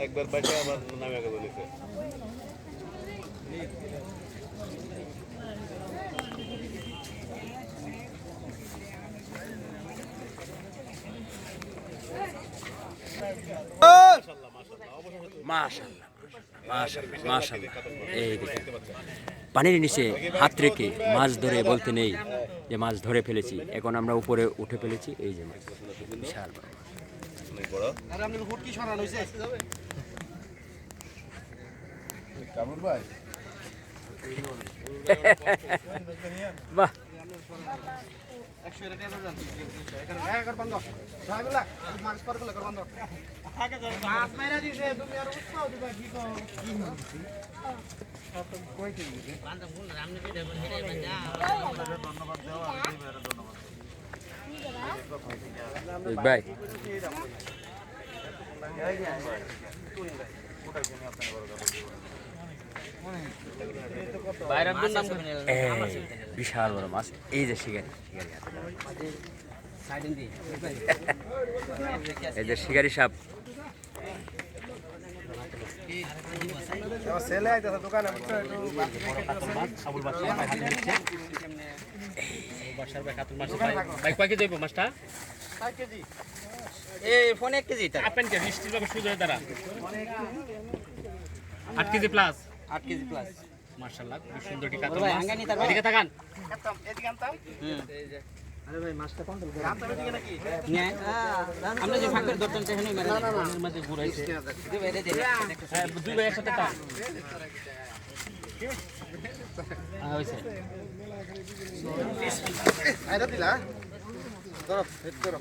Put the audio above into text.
একবার বাইরে আবার নামে গেল নিচে। মাশাআল্লাহ মাশাআল্লাহ মাশাআল্লাহ। এই দেখেন পানির নিচে হাত রেখে মাছ ধরে বলতে নেই যে মাছ ধরে ফেলেছি। এখন আমরা উপরে উঠে ফেলেছি। এই যে মাছ বিশাল বড় মাছ। অনেক বড়। আরে আপনি হুট কি সরানো হইছে? কামরুল ভাই বাহ 100 এর টাকা দেন। এখানে একবার বন্ধ। ভাইগুলা মাছ পার করলে কর বন্ধ। মাছ মাইরা দিছে তুমি আর উৎসাহ দিবা কি কও? কই কি দিছে? বান্দা ফুল রামনে কে দেব হেরে বান্দা। ধন্যবাদ দাও আর এই মেরে ধন্যবাদ। ভাই বিশাল বড় মাছ। এই যে শিকারি এই যে শিকারি সাপ। ছেলে আইতাছে দোকানে ভাই কয় কেজি দেবো মাছটা? 5 কেজি। এই ফোনে 1 কেজি এটা আপেন কে মিষ্টি লোক সুজয় দ্বারা 8 কেজি প্লাস 8 কেজি প্লাস। মাশাআল্লাহ খুব সুন্দর কি কাতল মাছ। এদিকে তাকান। এদিকে আনতাম। আরে ভাই মাছটা কোন দিকে? আনতাম এদিকে নাকি? আমরা যে ফাঁকের দর্শন চাই হেনই মারে এর মধ্যে ঘুরাইছে। হ্যাঁ দুই ভাই একসাথে টান। হইছে। আইরা দিলা? ধরো, ধরো।